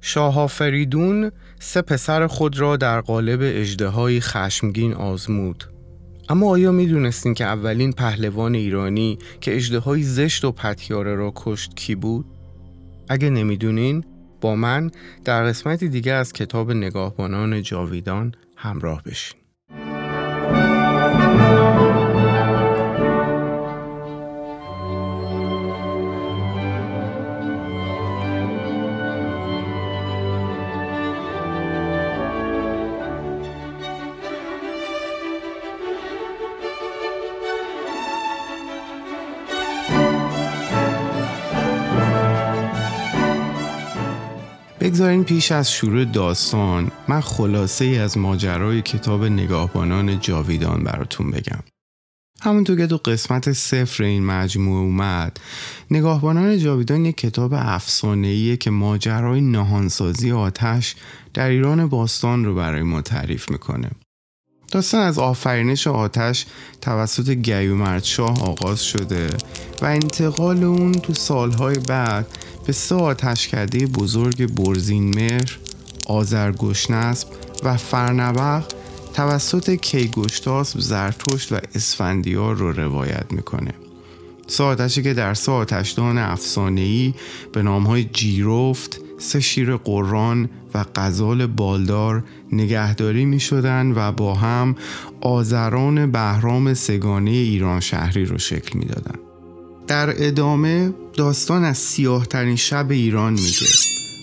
شاه آفریدون 3 پسر خود را در قالب اژدهایی خشمگین آزمود. اما آیا می‌دونستین که اولین پهلوان ایرانی که اژدهای زشت و پتیاره را کشت کی بود؟ اگه نمیدونین با من در قسمتی دیگه از کتاب نگاهبانان جاویدان همراه بشین. بگذارین پیش از شروع داستان من خلاصه ای از ماجرای کتاب نگاهبانان جاویدان براتون بگم. همونطور که تو قسمت 0 این مجموعه اومد، نگاهبانان جاویدان یک کتاب افسانه‌ایه که ماجرای نهانسازی آتش در ایران باستان رو برای ما تعریف میکنه. داستان از آفرینش آتش توسط گیومردشاه آغاز شده و انتقال اون تو سالهای بعد به 3 آتشکده بزرگ برزینمهر، آذرگشنسب و فرنبق توسط کیگشتاسب، زرتشت و اسفندیار رو روایت میکنه. 3 آتشی که در 3 آتشدان افسانه‌ای به نامهای جیرفت، 3 شیر قران و غزال بالدار نگهداری می شدن و با هم آذران بهرام سگانه ایران شهری رو شکل می دادن. در ادامه داستان از سیاه ترین شب ایران میگه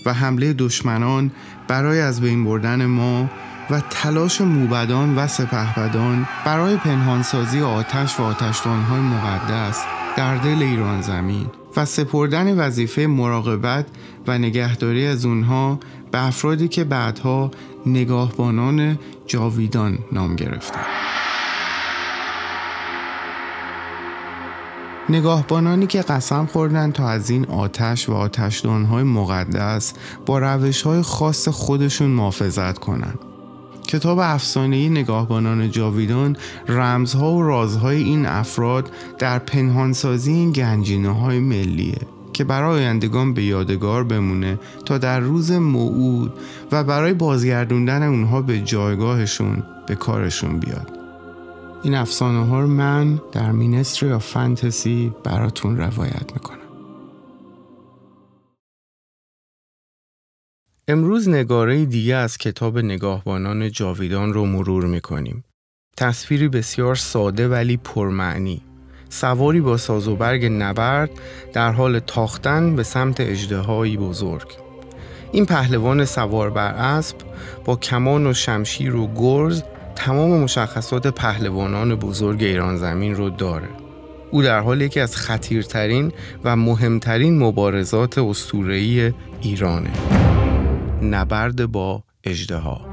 و حمله دشمنان برای از بین بردن ما و تلاش موبدان و سپهبدان برای پنهانسازی آتش و آتشدانهای مقدس در دل ایران زمین و سپردن وظیفه مراقبت و نگهداری از اونها به افرادی که بعدها نگاهبانان جاویدان نام گرفتند. نگاهبانانی که قسم خوردن تا از این آتش و آتشدانهای مقدس با روش‌های خاص خودشون محافظت کنن. کتاب افسانه‌ای نگاهبانان جاویدان رمزها و رازهای این افراد در پنهانسازی این گنجینه‌های ملیه که برای آیندگان به یادگار بمونه تا در روز موعود و برای بازگردوندن اونها به جایگاهشون به کارشون بیاد. این افسانه ها رو من در مینستری آف فانتزی براتون روایت میکنم. امروز نگاره دیگه از کتاب نگاهبانان جاویدان رو مرور میکنیم. تصویری بسیار ساده ولی پرمعنی. سواری با ساز و برگ نبرد در حال تاختن به سمت اژدهایی بزرگ. این پهلوان سوار بر اسب با کمان و شمشیر و گرز تمام مشخصات پهلوانان بزرگ ایران زمین رو داره. او در حال یکی از خطیرترین و مهمترین مبارزات اسطوره‌ای ایرانه. نبرد با اژدها.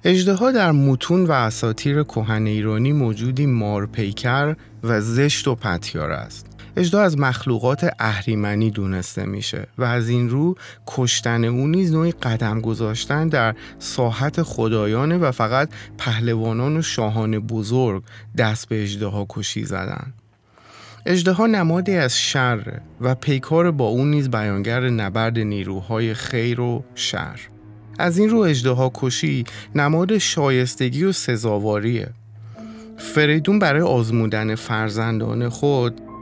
اژدها در متون و اساطیر کهن ایرانی موجودی مارپیکر و زشت و پتیار است. اژدها از مخلوقات اهریمنی دونسته میشه و از این رو کشتن اون نیز نوعی قدم گذاشتن در ساحت خدایانه و فقط پهلوانان و شاهان بزرگ دست به اژدها کشی زدن. اژدها نمادی از شر و پیکار با اون نیز بیانگر نبرد نیروهای خیر و شر. از این رو اژدها کشی نماد شایستگی و سزاواریه. فریدون برای آزمودن فرزندان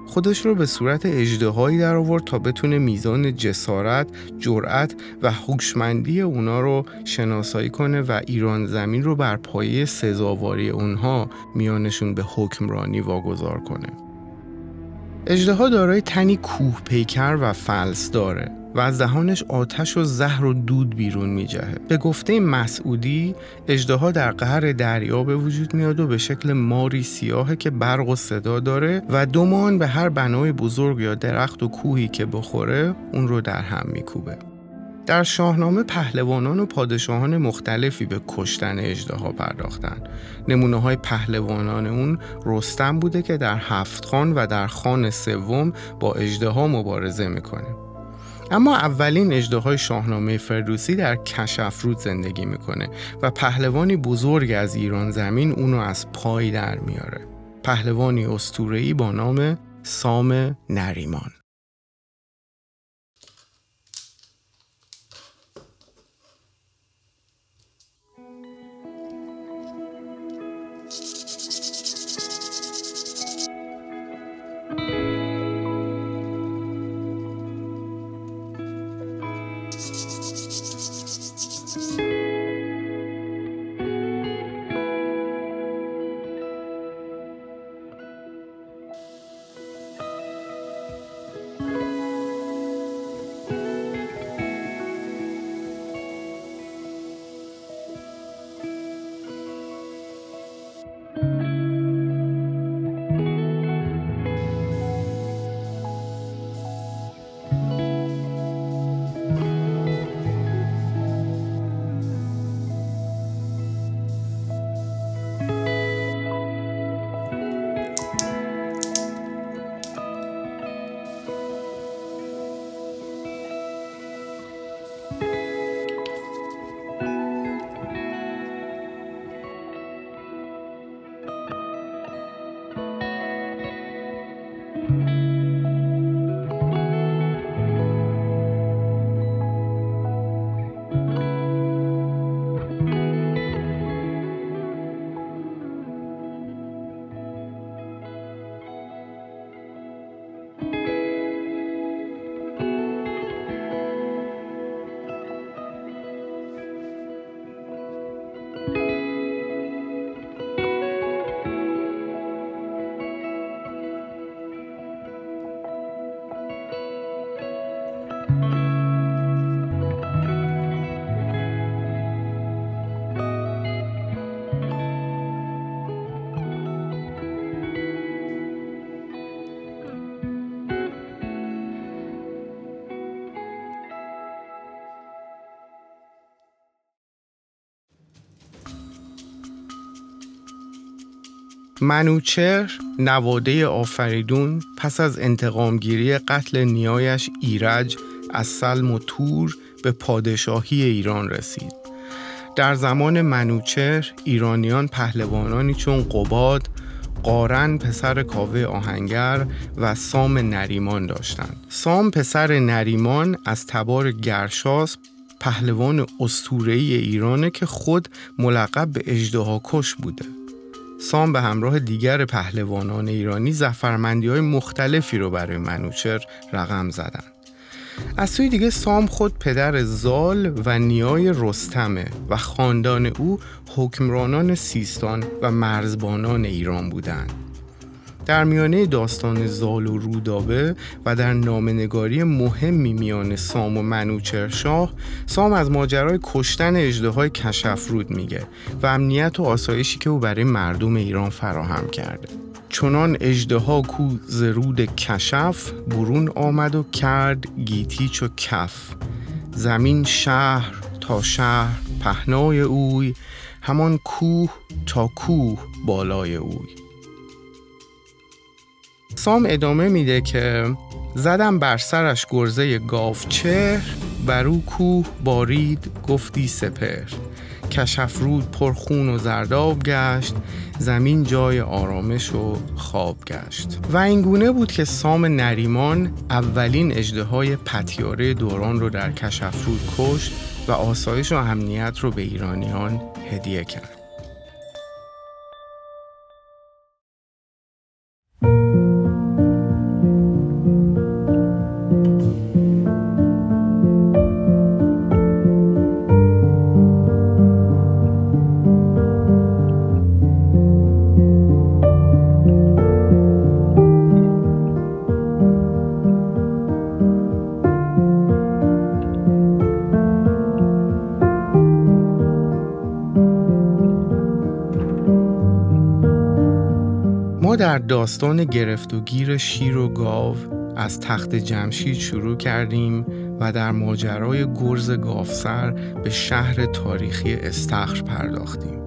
خودش رو به صورت اژدهایی در آورد تا بتونه میزان جسارت، جرأت و هوشمندی اونا رو شناسایی کنه و ایران زمین رو بر پایه سزاواری اونها میانشون به حکمرانی واگذار کنه. اژدها دارای تنی کوه پیکر و فلس داره و از دهانش آتش و زهر و دود بیرون میجهه. به گفته مسعودی اژدها در قعر دریا به وجود میاد و به شکل ماری سیاهه که برق و صدا داره و دومان به هر بنای بزرگ یا درخت و کوهی که بخوره اون رو در هم میکوبه. در شاهنامه پهلوانان و پادشاهان مختلفی به کشتن اژدها پرداختن. نمونه‌های پهلوانان اون رستم بوده که در هفت‌خان و در خان سوم با اژدها مبارزه میکنه. اما اولین اژدهای شاهنامه فردوسی در کشافرود زندگی میکنه و پهلوانی بزرگ از ایران زمین اونو از پای در میاره. پهلوانی اسطوره‌ای با نام سام نریمان. منوچهر نواده آفریدون پس از انتقامگیری قتل نیایش ایرج از سلم و تور به پادشاهی ایران رسید. در زمان منوچهر ایرانیان پهلوانانی چون قباد، قارن پسر کاوه آهنگر و سام نریمان داشتند. سام پسر نریمان از تبار گرشاسب پهلوان اسطوره‌ای ایرانه که خود ملقب به اژدهاکش بوده. سام به همراه دیگر پهلوانان ایرانی ظفرمندی‌های مختلفی رو برای منوچهر رقم زدن. از سوی دیگه سام خود پدر زال و نیای رستمه و خاندان او حکمرانان سیستان و مرزبانان ایران بودند. در میانه داستان زال و رودابه و در نامه‌نگاری مهمی میان سام و منوچهرشاه، سام از ماجرای کشتن اژدهای کشافرود میگه و امنیت و آسایشی که او برای مردم ایران فراهم کرده. چنان اژدها کو ز رود کشف، برون آمد و کرد گیتی چو کف. زمین شهر تا شهر پهنای اوی، همان کوه تا کوه بالای اوی. سام ادامه میده که زدم بر سرش گرزه گاوچهر، بر او کوه بارید گفتی سپهر. کشافرود پر خون و زرداب گشت، زمین جای آرامش و خواب گشت. و اینگونه بود که سام نریمان اولین اژدهای پتیاره دوران رو در کشافرود کشت و آسایش و امنیت رو به ایرانیان هدیه کرد. ما در داستان گرفت و گیر شیر و گاو از تخت جمشید شروع کردیم و در ماجرای گرز گاوسر به شهر تاریخی استخر پرداختیم.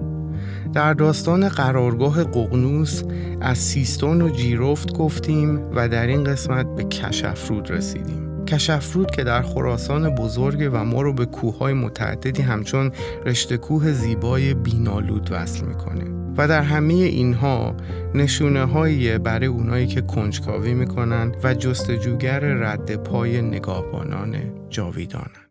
در داستان قرارگاه ققنوس از سیستان و جیرفت گفتیم و در این قسمت به کشافرود رسیدیم. کشافرود که در خراسان بزرگ و ما رو به کوههای متعددی همچون رشته کوه زیبای بینالود وصل میکنه و در همه اینها نشونه هایی برای اونایی که کنجکاوی میکنن و جستجوگر رد پای نگاهبانان جاویدانن.